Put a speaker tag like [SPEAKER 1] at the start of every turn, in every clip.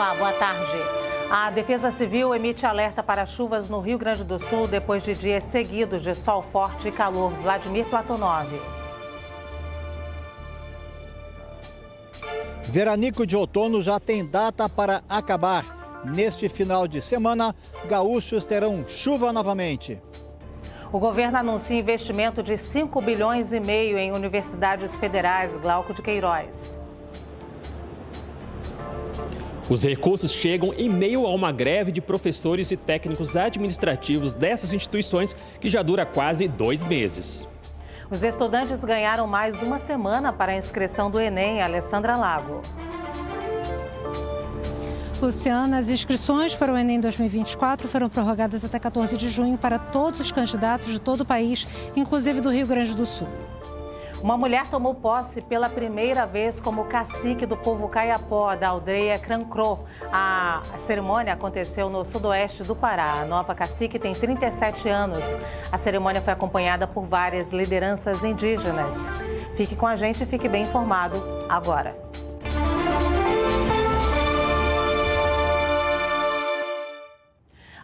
[SPEAKER 1] Olá, boa tarde. A Defesa Civil emite alerta para chuvas no Rio Grande do Sul depois de dias seguidos de sol forte e calor. Vladimir Platonov.
[SPEAKER 2] Veranico de outono já tem data para acabar. Neste final de semana, gaúchos terão chuva novamente.
[SPEAKER 1] O governo anuncia investimento de 5,5 bilhões em universidades federais. Glauco de Queiroz.
[SPEAKER 3] Os recursos chegam em meio a uma greve de professores e técnicos administrativos dessas instituições que já dura quase 2 meses.
[SPEAKER 1] Os estudantes ganharam mais uma semana para a inscrição do Enem. Alessandra Lago.
[SPEAKER 4] Luciana, as inscrições para o Enem 2024 foram prorrogadas até 14 de junho para todos os candidatos de todo o país, inclusive do Rio Grande do Sul.
[SPEAKER 1] Uma mulher tomou posse pela primeira vez como cacique do povo Caiapó, da aldeia Crancrô. A cerimônia aconteceu no sudoeste do Pará. A nova cacique tem 37 anos. A cerimônia foi acompanhada por várias lideranças indígenas. Fique com a gente e fique bem informado agora.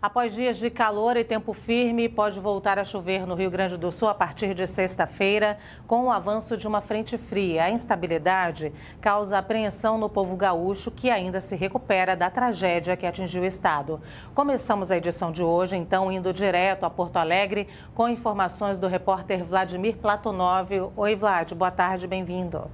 [SPEAKER 1] Após dias de calor e tempo firme, pode voltar a chover no Rio Grande do Sul a partir de sexta-feira, com o avanço de uma frente fria. A instabilidade causa apreensão no povo gaúcho, que ainda se recupera da tragédia que atingiu o estado. Começamos a edição de hoje, então, indo direto a Porto Alegre, com informações do repórter Vladimir Platonov. Oi, Vlad, boa tarde, bem-vindo.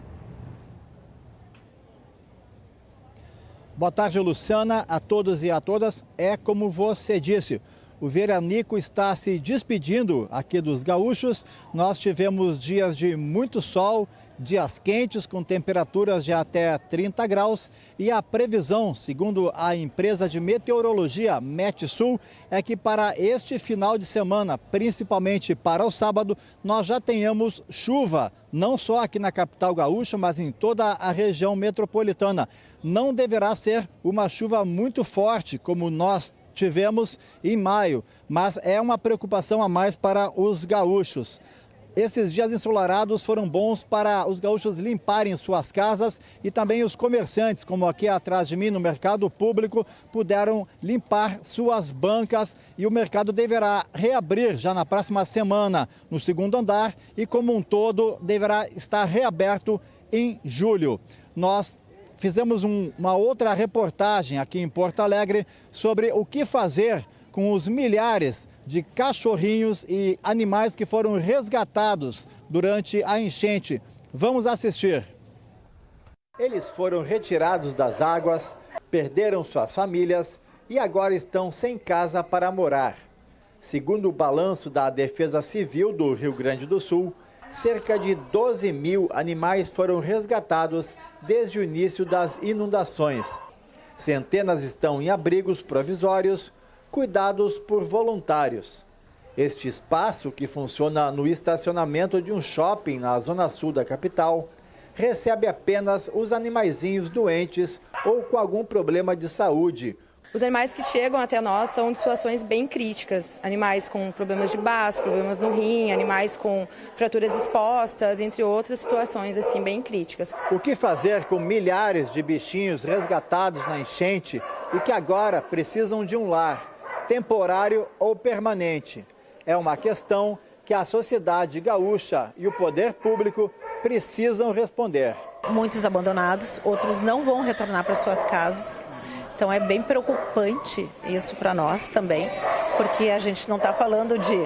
[SPEAKER 2] Boa tarde, Luciana, a todos e a todas. É como você disse, o veranico está se despedindo aqui dos gaúchos. Nós tivemos dias de muito sol, dias quentes com temperaturas de até 30 graus e a previsão, segundo a empresa de meteorologia Metsul, é que para este final de semana, principalmente para o sábado, nós já tenhamos chuva, não só aqui na capital gaúcha, mas em toda a região metropolitana. Não deverá ser uma chuva muito forte, como nós tivemos em maio, mas é uma preocupação a mais para os gaúchos. Esses dias ensolarados foram bons para os gaúchos limparem suas casas e também os comerciantes, como aqui atrás de mim no mercado público, puderam limpar suas bancas e o mercado deverá reabrir já na próxima semana no segundo andar e como um todo deverá estar reaberto em julho. Nós fizemos uma outra reportagem aqui em Porto Alegre sobre o que fazer com os milhares de cachorrinhos e animais que foram resgatados durante a enchente. Vamos assistir. Eles foram retirados das águas, perderam suas famílias e agora estão sem casa para morar. Segundo o balanço da Defesa Civil do Rio Grande do Sul, cerca de 12 mil animais foram resgatados desde o início das inundações. Centenas estão em abrigos provisórios, cuidados por voluntários. Este espaço, que funciona no estacionamento de um shopping na zona sul da capital, recebe apenas os animaizinhos doentes ou com algum problema de saúde.
[SPEAKER 5] Os animais que chegam até nós são de situações bem críticas. Animais com problemas de baço, problemas no rim, animais com fraturas expostas, entre outras situações assim bem críticas.
[SPEAKER 2] O que fazer com milhares de bichinhos resgatados na enchente e que agora precisam de um lar, temporário ou permanente? É uma questão que a sociedade gaúcha e o poder público precisam responder.
[SPEAKER 6] Muitos abandonados, outros não vão retornar para suas casas. Então é bem preocupante isso para nós também, porque a gente não está falando de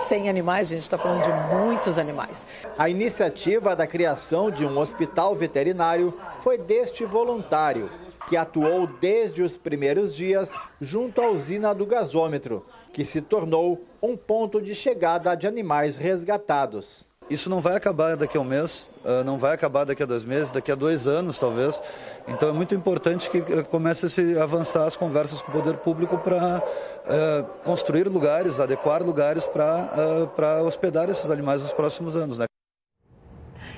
[SPEAKER 6] 100 animais, a gente está falando de muitos animais.
[SPEAKER 2] A iniciativa da criação de um hospital veterinário foi deste voluntário, que atuou desde os primeiros dias junto à usina do gasômetro, que se tornou um ponto de chegada de animais resgatados.
[SPEAKER 7] Isso não vai acabar daqui a um mês, não vai acabar daqui a 2 meses, daqui a 2 anos talvez. Então é muito importante que comece a se avançar as conversas com o poder público para construir lugares, adequar lugares para hospedar esses animais nos próximos anos, né?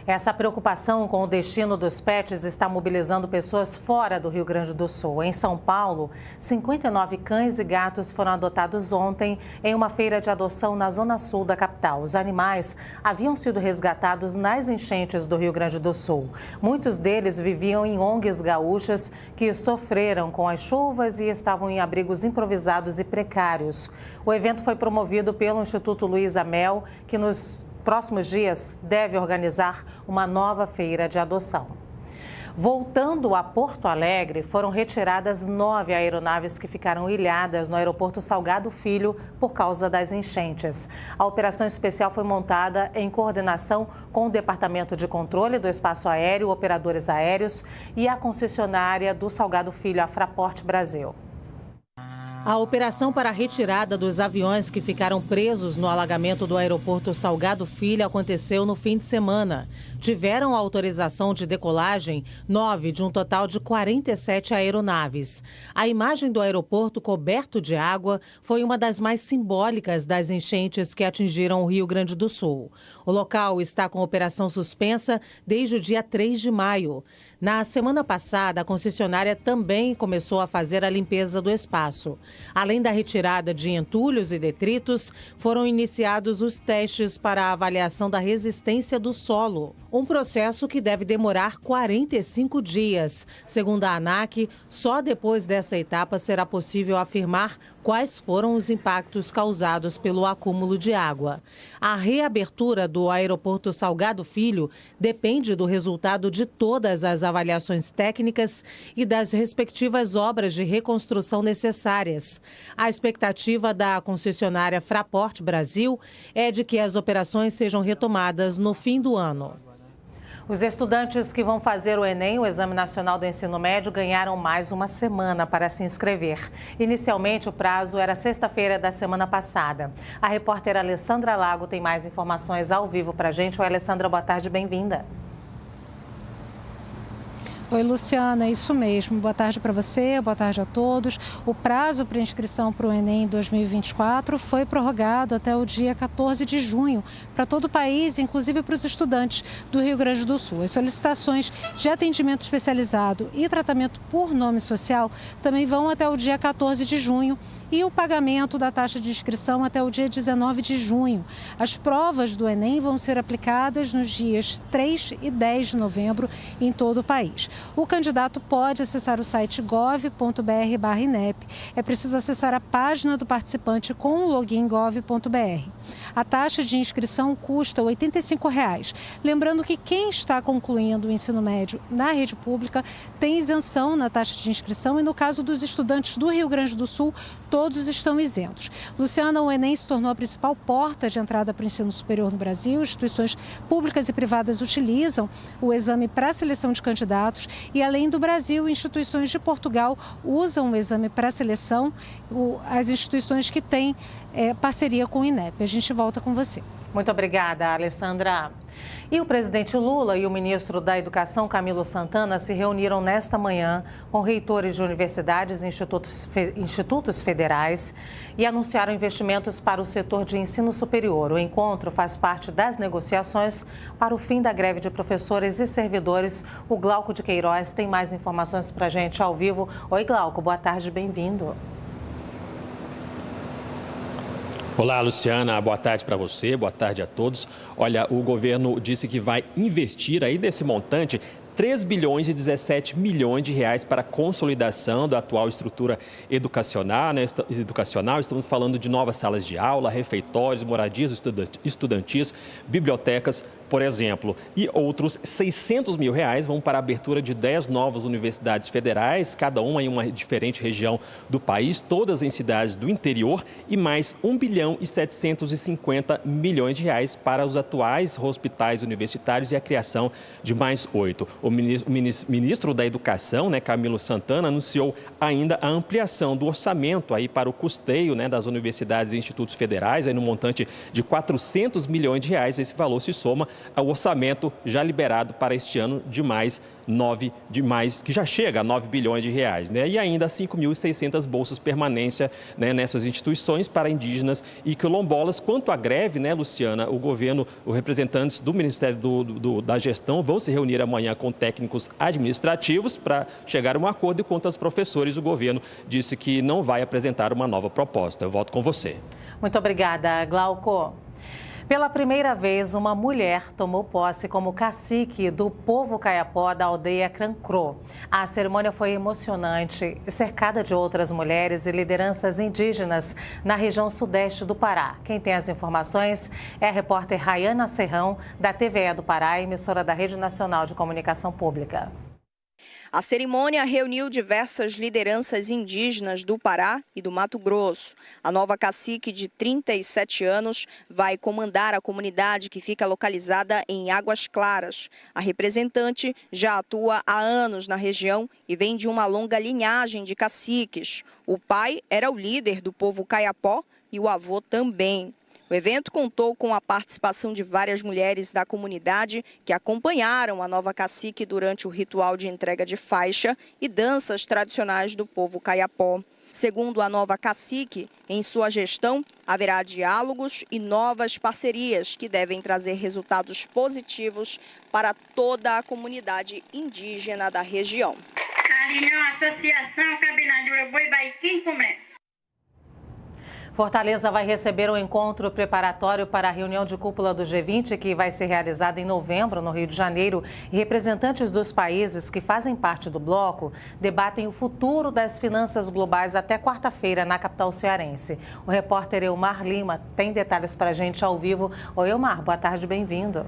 [SPEAKER 1] Essa preocupação com o destino dos pets está mobilizando pessoas fora do Rio Grande do Sul. Em São Paulo, 59 cães e gatos foram adotados ontem em uma feira de adoção na zona sul da capital. Os animais haviam sido resgatados nas enchentes do Rio Grande do Sul. Muitos deles viviam em ONGs gaúchas que sofreram com as chuvas e estavam em abrigos improvisados e precários. O evento foi promovido pelo Instituto Luiz Amel, que nos próximos dias deve organizar uma nova feira de adoção. Voltando a Porto Alegre, foram retiradas 9 aeronaves que ficaram ilhadas no aeroporto Salgado Filho por causa das enchentes. A operação especial foi montada em coordenação com o Departamento de Controle do Espaço Aéreo, operadores aéreos e a concessionária do Salgado Filho, a Fraport Brasil. A operação para a retirada dos aviões que ficaram presos no alagamento do aeroporto Salgado Filho aconteceu no fim de semana. Tiveram autorização de decolagem 9 de um total de 47 aeronaves. A imagem do aeroporto coberto de água foi uma das mais simbólicas das enchentes que atingiram o Rio Grande do Sul. O local está com operação suspensa desde o dia 3 de maio. Na semana passada, a concessionária também começou a fazer a limpeza do espaço. Além da retirada de entulhos e detritos, foram iniciados os testes para a avaliação da resistência do solo. Um processo que deve demorar 45 dias. Segundo a ANAC, só depois dessa etapa será possível afirmar quais foram os impactos causados pelo acúmulo de água. A reabertura do aeroporto Salgado Filho depende do resultado de todas as avaliações técnicas e das respectivas obras de reconstrução necessárias. A expectativa da concessionária Fraport Brasil é de que as operações sejam retomadas no fim do ano. Os estudantes que vão fazer o Enem, o Exame Nacional do Ensino Médio, ganharam mais uma semana para se inscrever. Inicialmente, o prazo era sexta-feira da semana passada. A repórter Alessandra Lago tem mais informações ao vivo para a gente. Oi, Alessandra, boa tarde, bem-vinda.
[SPEAKER 4] Oi, Luciana, isso mesmo. Boa tarde para você, boa tarde a todos. O prazo para inscrição para o Enem 2024 foi prorrogado até o dia 14 de junho para todo o país, inclusive para os estudantes do Rio Grande do Sul. As solicitações de atendimento especializado e tratamento por nome social também vão até o dia 14 de junho e o pagamento da taxa de inscrição até o dia 19 de junho. As provas do Enem vão ser aplicadas nos dias 3 e 10 de novembro em todo o país. O candidato pode acessar o site gov.br/inep. É preciso acessar a página do participante com o login gov.br. A taxa de inscrição custa R$ 85,00. Lembrando que quem está concluindo o ensino médio na rede pública tem isenção na taxa de inscrição e, no caso dos estudantes do Rio Grande do Sul, todos estão isentos. Luciana, o Enem se tornou a principal porta de entrada para o ensino superior no Brasil. Instituições públicas e privadas utilizam o exame para a seleção de candidatos e, além do Brasil, instituições de Portugal usam o exame para a seleção, as instituições que têm parceria com o INEP. A gente volta com você.
[SPEAKER 1] Muito obrigada, Alessandra. E o presidente Lula e o ministro da Educação, Camilo Santana, se reuniram nesta manhã com reitores de universidades e institutos federais e anunciaram investimentos para o setor de ensino superior. O encontro faz parte das negociações para o fim da greve de professores e servidores. O Glauco de Queiroz tem mais informações para a gente ao vivo. Oi, Glauco, boa tarde, bem-vindo.
[SPEAKER 3] Olá, Luciana, boa tarde para você, boa tarde a todos. Olha, o governo disse que vai investir aí desse montante 3 bilhões e 17 milhões de reais para a consolidação da atual estrutura educacional, Estamos falando de novas salas de aula, refeitórios, moradias estudantis, bibliotecas, por exemplo. E outros 600 mil reais vão para a abertura de 10 novas universidades federais, cada uma em uma diferente região do país, todas em cidades do interior, e mais 1 bilhão e 750 milhões de reais para os atuais hospitais universitários e a criação de mais 8. O ministro da Educação, Camilo Santana, anunciou ainda a ampliação do orçamento aí para o custeio das universidades e institutos federais, aí no montante de 400 milhões de reais. Esse valor se soma ao orçamento já liberado para este ano de mais que já chega a 9 bilhões de reais, né? E ainda 5.600 bolsas permanência, né, nessas instituições para indígenas e quilombolas. Quanto à greve, né, Luciana, o governo, os representantes do Ministério da Gestão vão se reunir amanhã com técnicos administrativos para chegar a um acordo, e quanto aos professores, o governo disse que não vai apresentar uma nova proposta. Eu volto com você.
[SPEAKER 1] Muito obrigada, Glauco. Pela primeira vez, uma mulher tomou posse como cacique do povo Kayapó da aldeia Crancrô. A cerimônia foi emocionante e cercada de outras mulheres e lideranças indígenas na região sudeste do Pará. Quem tem as informações é a repórter Rayana Serrão, da TVE do Pará, emissora da Rede Nacional de Comunicação Pública.
[SPEAKER 8] A cerimônia reuniu diversas lideranças indígenas do Pará e do Mato Grosso. A nova cacique, de 37 anos, vai comandar a comunidade que fica localizada em Águas Claras. A representante já atua há anos na região e vem de uma longa linhagem de caciques. O pai era o líder do povo Kayapó e o avô também. O evento contou com a participação de várias mulheres da comunidade que acompanharam a nova cacique durante o ritual de entrega de faixa e danças tradicionais do povo Kayapó. Segundo a nova cacique, em sua gestão haverá diálogos e novas parcerias que devem trazer resultados positivos para toda a comunidade indígena da região.
[SPEAKER 1] Fortaleza vai receber um encontro preparatório para a reunião de cúpula do G20, que vai ser realizada em novembro, no Rio de Janeiro. E representantes dos países que fazem parte do bloco debatem o futuro das finanças globais até quarta-feira, na capital cearense. O repórter Elmar Lima tem detalhes para a gente ao vivo. Oi, Elmar, boa tarde, bem-vindo.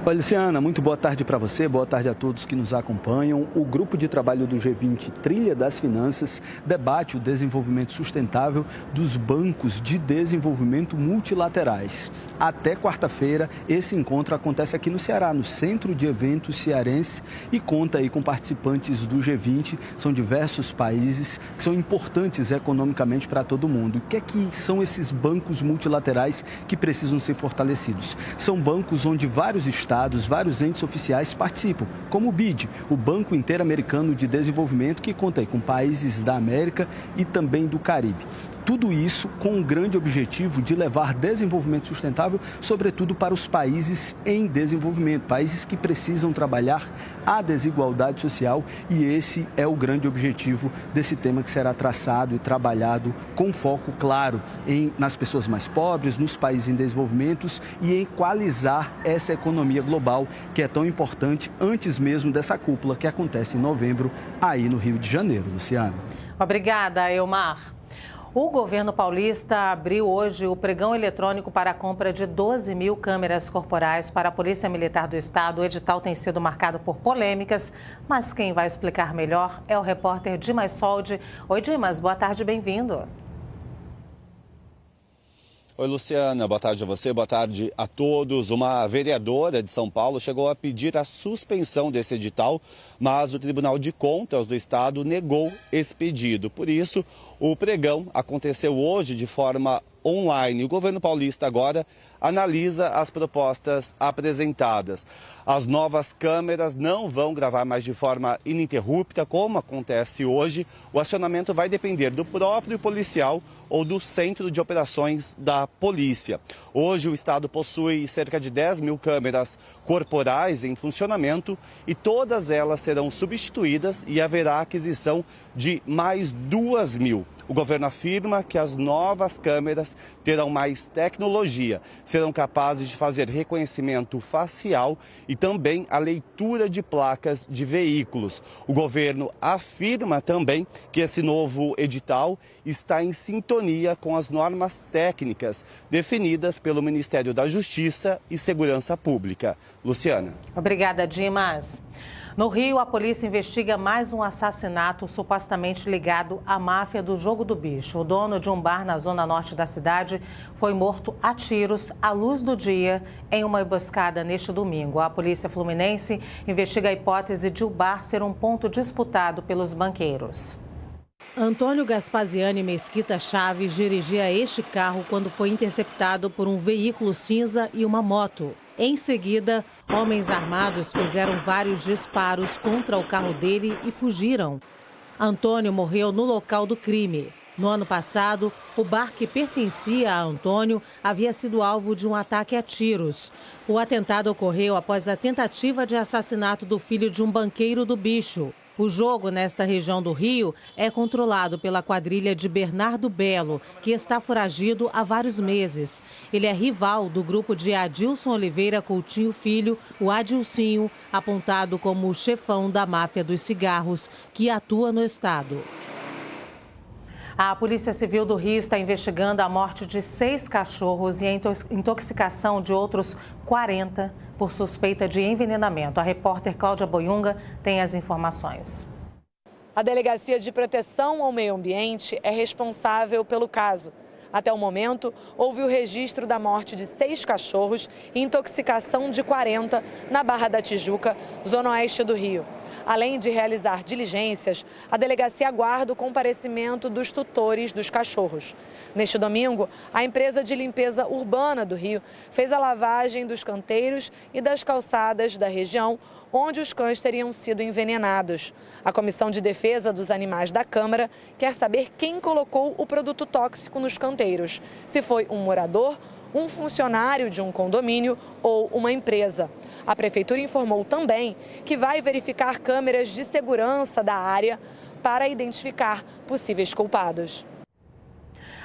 [SPEAKER 9] Oi, Luciana, muito boa tarde para você, boa tarde a todos que nos acompanham. O grupo de trabalho do G20 Trilha das Finanças debate o desenvolvimento sustentável dos bancos de desenvolvimento multilaterais. Até quarta-feira, esse encontro acontece aqui no Ceará, no Centro de Eventos Cearense, e conta aí com participantes do G20. São diversos países que são importantes economicamente para todo mundo. O que é que são esses bancos multilaterais que precisam ser fortalecidos? São bancos onde vários estados, vários entes oficiais participam, como o BID, o Banco Interamericano de Desenvolvimento, que conta aí com países da América e também do Caribe. Tudo isso com um grande objetivo de levar desenvolvimento sustentável, sobretudo para os países em desenvolvimento, países que precisam trabalhar a desigualdade social, e esse é o grande objetivo desse tema que será traçado e trabalhado com foco claro nas pessoas mais pobres, nos países em desenvolvimento e em equalizar essa economia global que é tão importante antes mesmo dessa cúpula que acontece em novembro aí no Rio de Janeiro. Luciana.
[SPEAKER 1] Obrigada, Elmar. O governo paulista abriu hoje o pregão eletrônico para a compra de 12 mil câmeras corporais para a Polícia Militar do Estado. O edital tem sido marcado por polêmicas, mas quem vai explicar melhor é o repórter Dimas Soldi. Oi, Dimas, boa tarde, bem-vindo.
[SPEAKER 10] Oi, Luciana, boa tarde a você, boa tarde a todos. Uma vereadora de São Paulo chegou a pedir a suspensão desse edital, mas o Tribunal de Contas do Estado negou esse pedido. Por isso, o pregão aconteceu hoje de forma online. O governo paulista agora analisa as propostas apresentadas. As novas câmeras não vão gravar mais de forma ininterrupta, como acontece hoje. O acionamento vai depender do próprio policial ou do Centro de Operações da Polícia. Hoje o Estado possui cerca de 10 mil câmeras corporais em funcionamento e todas elas serão substituídas e haverá aquisição de mais 2 mil. O governo afirma que as novas câmeras terão mais tecnologia, serão capazes de fazer reconhecimento facial e também a leitura de placas de veículos. O governo afirma também que esse novo edital está em sintonia com as normas técnicas definidas pelo Ministério da Justiça e Segurança Pública. Luciana.
[SPEAKER 1] Obrigada, Dimas. No Rio, a polícia investiga mais um assassinato supostamente ligado à máfia do jogo do bicho. O dono de um bar na zona norte da cidade foi morto a tiros à luz do dia em uma emboscada neste domingo. A polícia fluminense investiga a hipótese de o bar ser um ponto disputado pelos banqueiros. Antônio Gaspasiani Mesquita Chaves dirigia este carro quando foi interceptado por um veículo cinza e uma moto. Em seguida, homens armados fizeram vários disparos contra o carro dele e fugiram. Antônio morreu no local do crime. No ano passado, o bar que pertencia a Antônio havia sido alvo de um ataque a tiros. O atentado ocorreu após a tentativa de assassinato do filho de um banqueiro do Bicho. O jogo nesta região do Rio é controlado pela quadrilha de Bernardo Belo, que está foragido há vários meses. Ele é rival do grupo de Adilson Oliveira Coutinho Filho, o Adilcinho, apontado como o chefão da máfia dos cigarros, que atua no estado. A Polícia Civil do Rio está investigando a morte de 6 cachorros e a intoxicação de outros 40 por suspeita de envenenamento. A repórter Cláudia Boiunga tem as informações.
[SPEAKER 11] A Delegacia de Proteção ao Meio Ambiente é responsável pelo caso. Até o momento, houve o registro da morte de 6 cachorros e intoxicação de 40 na Barra da Tijuca, zona oeste do Rio. Além de realizar diligências, a delegacia aguarda o comparecimento dos tutores dos cachorros. Neste domingo, a empresa de limpeza urbana do Rio fez a lavagem dos canteiros e das calçadas da região onde os cães teriam sido envenenados. A Comissão de Defesa dos Animais da Câmara quer saber quem colocou o produto tóxico nos canteiros, se foi um morador, um funcionário de um condomínio ou uma empresa. A Prefeitura informou também que vai verificar câmeras de segurança da área para identificar possíveis culpados.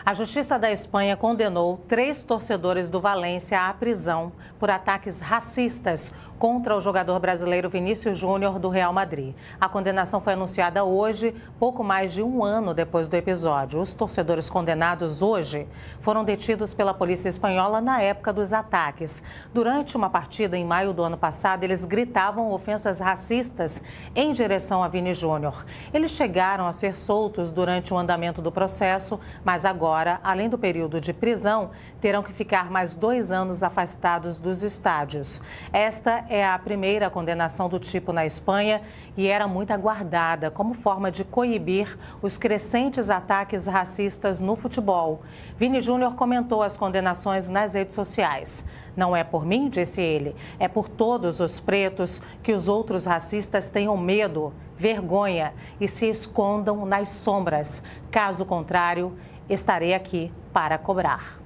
[SPEAKER 1] A Justiça da Espanha condenou 3 torcedores do Valência à prisão por ataques racistas contra o jogador brasileiro Vinícius Júnior do Real Madrid. A condenação foi anunciada hoje, pouco mais de um ano depois do episódio. Os torcedores condenados hoje foram detidos pela polícia espanhola na época dos ataques. Durante uma partida em maio do ano passado, eles gritavam ofensas racistas em direção a Vini Júnior. Eles chegaram a ser soltos durante o andamento do processo, mas agora, além do período de prisão, terão que ficar mais 2 anos afastados dos estádios. Esta é a primeira condenação do tipo na Espanha e era muito aguardada como forma de coibir os crescentes ataques racistas no futebol. Vini Júnior comentou as condenações nas redes sociais. Não é por mim, disse ele, é por todos os pretos que os outros racistas tenham medo, vergonha e se escondam nas sombras. Caso contrário, estarei aqui para cobrar.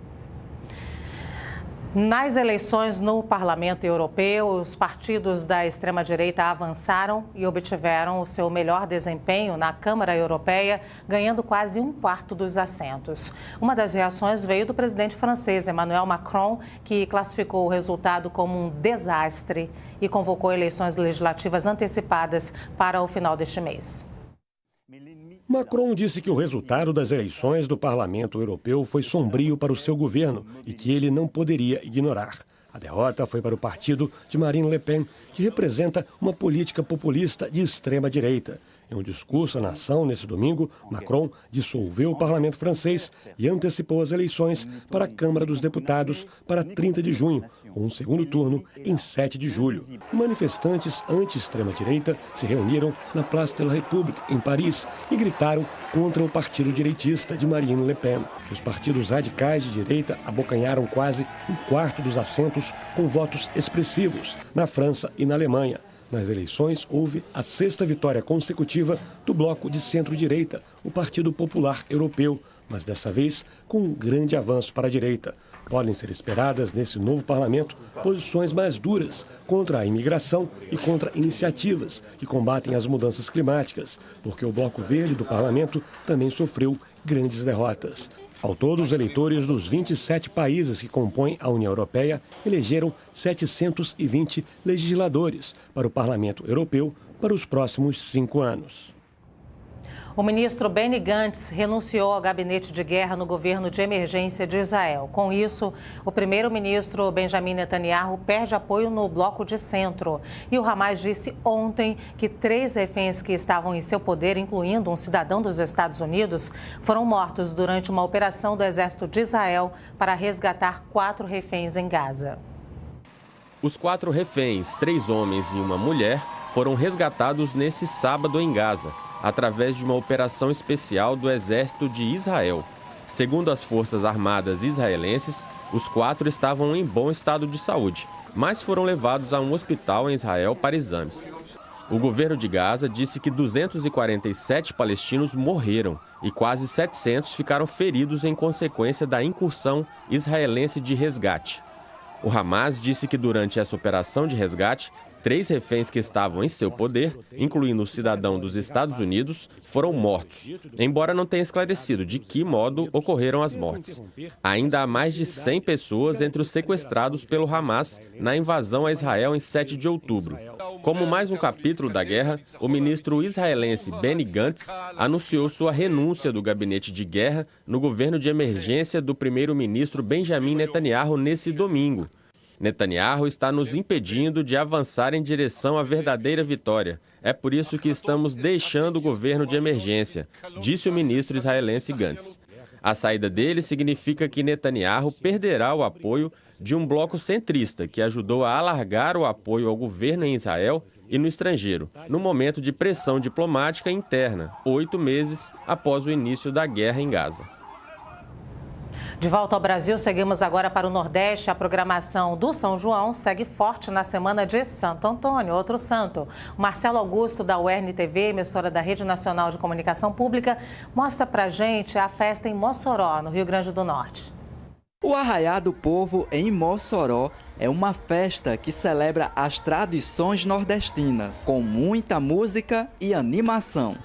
[SPEAKER 1] Nas eleições no Parlamento Europeu, os partidos da extrema-direita avançaram e obtiveram o seu melhor desempenho na Câmara Europeia, ganhando quase 1/4 dos assentos. Uma das reações veio do presidente francês, Emmanuel Macron, que classificou o resultado como um desastre e convocou eleições legislativas antecipadas para o final deste mês.
[SPEAKER 12] Macron disse que o resultado das eleições do Parlamento Europeu foi sombrio para o seu governo e que ele não poderia ignorar. A derrota foi para o partido de Marine Le Pen, que representa uma política populista de extrema-direita. Em um discurso à nação nesse domingo, Macron dissolveu o parlamento francês e antecipou as eleições para a Câmara dos Deputados para 30 de junho, com um segundo turno em 7 de julho. Manifestantes anti-extrema-direita se reuniram na Place de la République, em Paris, e gritaram contra o partido direitista de Marine Le Pen. Os partidos radicais de direita abocanharam quase 1/4 dos assentos com votos expressivos na França e na Alemanha. Nas eleições, houve a 6ª vitória consecutiva do bloco de centro-direita, o Partido Popular Europeu, mas dessa vez com um grande avanço para a direita. Podem ser esperadas nesse novo parlamento posições mais duras contra a imigração e contra iniciativas que combatem as mudanças climáticas, porque o Bloco Verde do parlamento também sofreu grandes derrotas. Ao todo, os eleitores dos 27 países que compõem a União Europeia elegeram 720 legisladores para o Parlamento Europeu para os próximos 5 anos.
[SPEAKER 1] O ministro Benny Gantz renunciou ao gabinete de guerra no governo de emergência de Israel. Com isso, o primeiro-ministro Benjamin Netanyahu perde apoio no bloco de centro. E o Hamas disse ontem que 3 reféns que estavam em seu poder, incluindo um cidadão dos Estados Unidos, foram mortos durante uma operação do exército de Israel para resgatar 4 reféns em Gaza.
[SPEAKER 13] Os 4 reféns, 3 homens e uma mulher, foram resgatados nesse sábado em Gaza, através de uma operação especial do Exército de Israel. Segundo as Forças Armadas israelenses, os 4 estavam em bom estado de saúde, mas foram levados a um hospital em Israel para exames. O governo de Gaza disse que 247 palestinos morreram e quase 700 ficaram feridos em consequência da incursão israelense de resgate. O Hamas disse que durante essa operação de resgate, 3 reféns que estavam em seu poder, incluindo o cidadão dos Estados Unidos, foram mortos, embora não tenha esclarecido de que modo ocorreram as mortes. Ainda há mais de 100 pessoas entre os sequestrados pelo Hamas na invasão a Israel em 7 de outubro. Como mais um capítulo da guerra, o ministro israelense Benny Gantz anunciou sua renúncia do gabinete de guerra no governo de emergência do primeiro-ministro Benjamin Netanyahu nesse domingo. Netanyahu está nos impedindo de avançar em direção à verdadeira vitória. É por isso que estamos deixando o governo de emergência, disse o ministro israelense Gantz. A saída dele significa que Netanyahu perderá o apoio de um bloco centrista que ajudou a alargar o apoio ao governo em Israel e no estrangeiro, no momento de pressão diplomática interna, 8 meses após o início da guerra em Gaza.
[SPEAKER 1] De volta ao Brasil, seguimos agora para o Nordeste. A programação do São João segue forte na semana de Santo Antônio, outro santo. O Marcelo Augusto, da UERN-TV, emissora da Rede Nacional de Comunicação Pública, mostra pra gente a festa em Mossoró, no Rio Grande do Norte.
[SPEAKER 14] O Arraiá do Povo, em Mossoró, é uma festa que celebra as tradições nordestinas, com muita música e animação.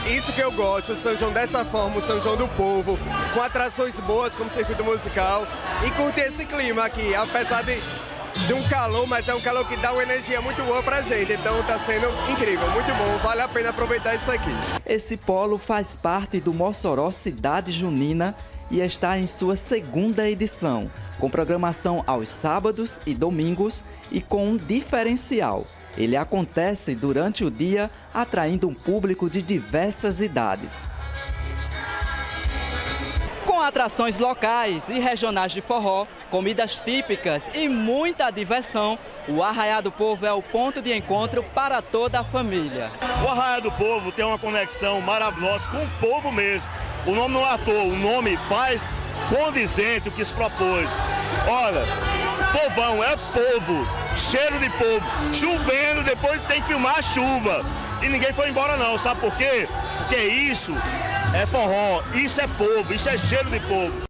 [SPEAKER 15] Isso que eu gosto, o São João dessa forma, o São João do povo, com atrações boas como circuito musical e curtir esse clima aqui, apesar de um calor, mas é um calor que dá uma energia muito boa pra gente, então tá sendo incrível, muito bom, vale a pena aproveitar isso aqui.
[SPEAKER 14] Esse polo faz parte do Mossoró Cidade Junina e está em sua 2ª edição, com programação aos sábados e domingos e com um diferencial. Ele acontece durante o dia, atraindo um público de diversas idades. Com atrações locais e regionais de forró, comidas típicas e muita diversão, o Arraiá do Povo é o ponto de encontro para toda a família.
[SPEAKER 16] O Arraiá do Povo tem uma conexão maravilhosa com o povo mesmo. O nome não é à toa, o nome faz condizente o que se propôs. Olha, povão é povo, cheiro de povo, chovendo, depois tem que filmar a chuva. E ninguém foi embora não, sabe por quê? Porque isso é forró, isso é povo, isso é cheiro de povo.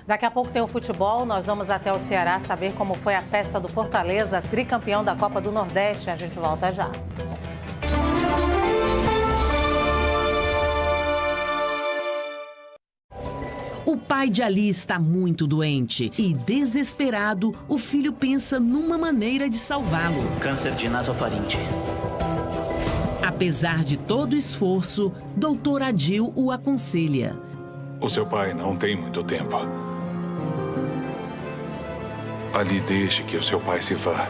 [SPEAKER 1] Daqui a pouco tem o futebol, nós vamos até o Ceará saber como foi a festa do Fortaleza, tricampeão da Copa do Nordeste. A gente volta já.
[SPEAKER 17] O pai de Ali está muito doente e, desesperado, o filho pensa numa maneira de salvá-lo.
[SPEAKER 18] Câncer de nasofaringe.
[SPEAKER 17] Apesar de todo o esforço, Dr. Adil o aconselha.
[SPEAKER 19] O seu pai não tem muito tempo. Ali, deixe que o seu pai se vá.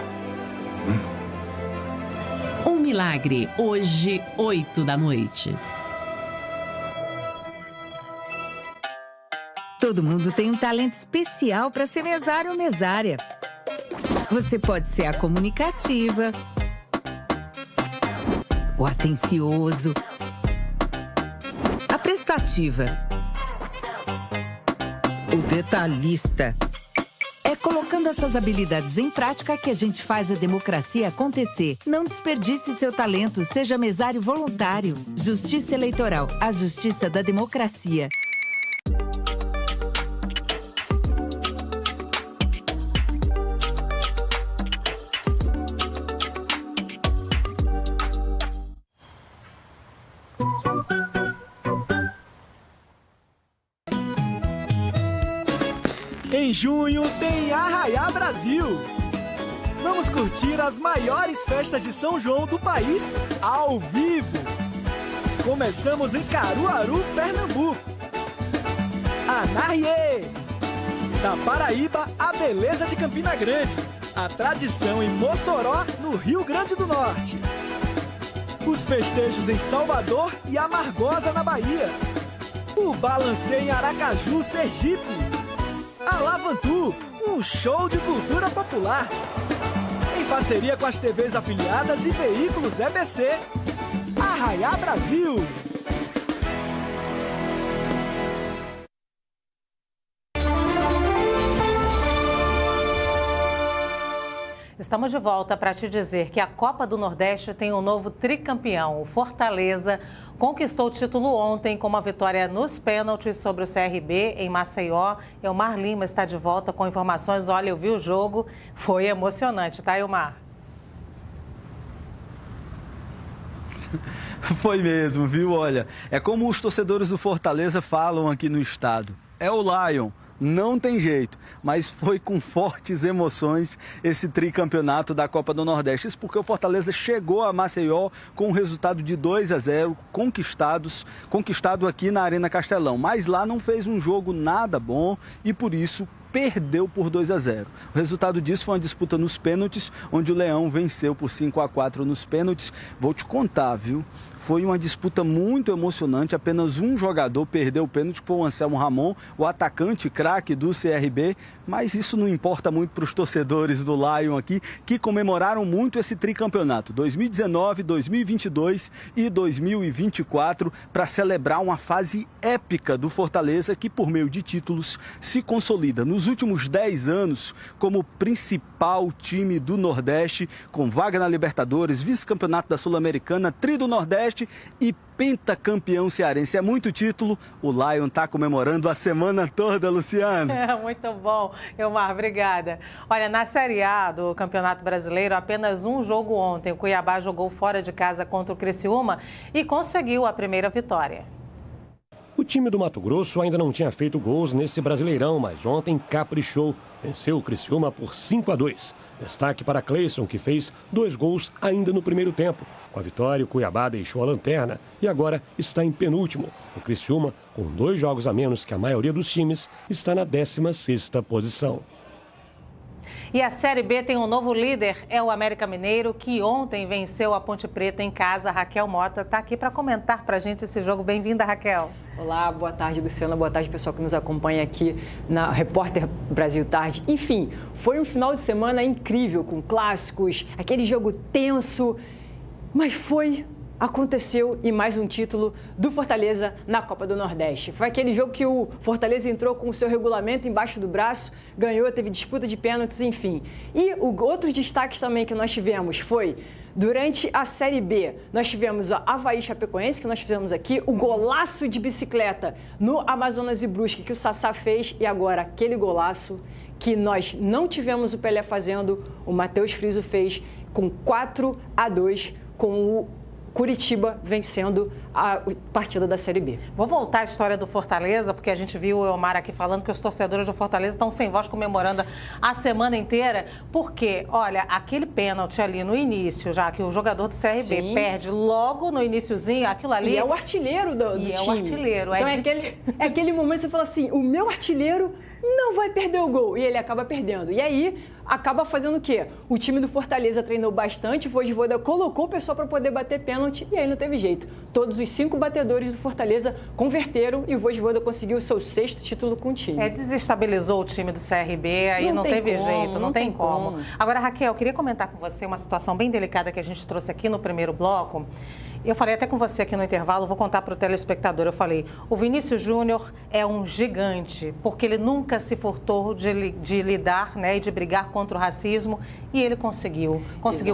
[SPEAKER 17] Um milagre, hoje, 20h.
[SPEAKER 20] Todo mundo tem um talento especial para ser mesário ou mesária. Você pode ser a comunicativa, o atencioso, a prestativa, o detalhista. É colocando essas habilidades em prática que a gente faz a democracia acontecer. Não desperdice seu talento, seja mesário voluntário. Justiça Eleitoral, a justiça da democracia.
[SPEAKER 21] Em junho tem Arraiá Brasil. Vamos curtir as maiores festas de São João do país ao vivo. Começamos em Caruaru, Pernambuco. Anahie! Da Paraíba, a beleza de Campina Grande. A tradição em Mossoró, no Rio Grande do Norte. Os festejos em Salvador e Amargosa, na Bahia. O Balancê em Aracaju, Sergipe. A Lavantu, um show de cultura popular. Em parceria com as TVs afiliadas e veículos EBC. Arraiá Brasil!
[SPEAKER 1] Estamos de volta para te dizer que a Copa do Nordeste tem um novo tricampeão. O Fortaleza conquistou o título ontem com uma vitória nos pênaltis sobre o CRB em Maceió. Elmar Lima está de volta com informações. Olha, eu vi o jogo, foi emocionante, tá, Elmar?
[SPEAKER 9] Foi mesmo, viu? Olha, é como os torcedores do Fortaleza falam aqui no estado. É o Lion. Não tem jeito, mas foi com fortes emoções esse tricampeonato da Copa do Nordeste. Isso porque o Fortaleza chegou a Maceió com um resultado de 2-0, conquistado aqui na Arena Castelão. Mas lá não fez um jogo nada bom e por isso perdeu por 2-0. O resultado disso foi uma disputa nos pênaltis, onde o Leão venceu por 5-4 nos pênaltis. Vou te contar, viu? Foi uma disputa muito emocionante, apenas um jogador perdeu o pênalti, que foi o Anselmo Ramon, o atacante craque do CRB, mas isso não importa muito para os torcedores do Lion aqui, que comemoraram muito esse tricampeonato, 2019, 2022 e 2024, para celebrar uma fase épica do Fortaleza, que por meio de títulos se consolida nos últimos 10 anos como principal time do Nordeste, com vaga na Libertadores, vice-campeonato da Sul-Americana, tri do Nordeste e pentacampeão cearense. É muito título, o Lion está comemorando a semana toda, Luciana.
[SPEAKER 1] É, muito bom, Elmar, obrigada. Olha, na Série A do Campeonato Brasileiro, apenas um jogo ontem. O Cuiabá jogou fora de casa contra o Criciúma e conseguiu a primeira vitória.
[SPEAKER 12] O time do Mato Grosso ainda não tinha feito gols nesse Brasileirão, mas ontem caprichou. Venceu o Criciúma por 5-2. Destaque para Cleison, que fez 2 gols ainda no primeiro tempo. Com a vitória, o Cuiabá deixou a lanterna e agora está em penúltimo. O Criciúma, com 2 jogos a menos que a maioria dos times, está na 16ª posição.
[SPEAKER 1] E a Série B tem um novo líder, é o América Mineiro, que ontem venceu a Ponte Preta em casa. Raquel Mota está aqui para comentar para a gente esse jogo. Bem-vinda, Raquel.
[SPEAKER 18] Olá, boa tarde, Luciana. Boa tarde, pessoal que nos acompanha aqui na Repórter Brasil Tarde. Enfim, foi um final de semana incrível, com clássicos, aquele jogo tenso, mas aconteceu e mais um título do Fortaleza na Copa do Nordeste. Foi aquele jogo que o Fortaleza entrou com o seu regulamento embaixo do braço, ganhou, teve disputa de pênaltis, enfim. E outros destaques também que nós tivemos foi, durante a Série B, nós tivemos a Avaí Chapecoense, que nós fizemos aqui, o golaço de bicicleta no Amazonas e Brusque, que o Sassá fez, e agora aquele golaço que nós não tivemos o Pelé fazendo, o Matheus Friso fez com 4-2 com o Curitiba vencendo a partida da Série B.
[SPEAKER 1] Vou voltar à história do Fortaleza, porque a gente viu o Elmar aqui falando que os torcedores do Fortaleza estão sem voz comemorando a semana inteira, porque, olha, aquele pênalti ali no início, já que o jogador do CRB perde logo no iniciozinho, aquilo ali...
[SPEAKER 18] E é o artilheiro do time.
[SPEAKER 1] É o artilheiro.
[SPEAKER 18] Então é aquele momento que você fala assim, o meu artilheiro não vai perder o gol. E ele acaba perdendo. E aí, acaba fazendo o quê? O time do Fortaleza treinou bastante, o Vojvoda colocou o pessoal para poder bater pênalti e aí não teve jeito. Todos os 5 batedores do Fortaleza converteram e o Vojvoda conseguiu o seu 6º título com o time.
[SPEAKER 1] Desestabilizou o time do CRB, aí não teve jeito, não tem como. Agora, Raquel, eu queria comentar com você uma situação bem delicada que a gente trouxe aqui no primeiro bloco. Eu falei até com você aqui no intervalo, vou contar para o telespectador, eu falei, o Vinícius Júnior é um gigante, porque ele nunca se furtou de lidar, né, e de brigar contra o racismo, e ele conseguiu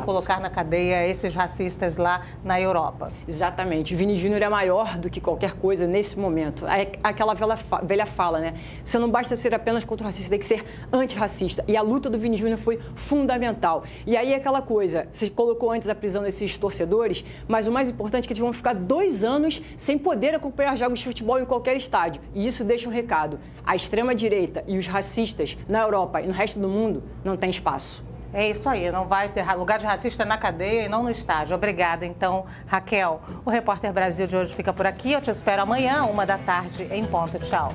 [SPEAKER 1] colocar na cadeia esses racistas lá na Europa.
[SPEAKER 18] Exatamente, o Vini Júnior é maior do que qualquer coisa nesse momento. Aquela velha fala, né, você não basta ser apenas contra o racista, tem que ser antirracista, e a luta do Vini Júnior foi fundamental. E aí aquela coisa, você colocou antes a prisão desses torcedores, mas o mais importante é que eles vão ficar 2 anos sem poder acompanhar jogos de futebol em qualquer estádio. E isso deixa um recado. A extrema-direita e os racistas na Europa e no resto do mundo não tem espaço.
[SPEAKER 1] É isso aí, não vai ter lugar de racista na cadeia e não no estádio. Obrigada, então, Raquel. O Repórter Brasil de hoje fica por aqui. Eu te espero amanhã, 1h da tarde, em ponto. Tchau.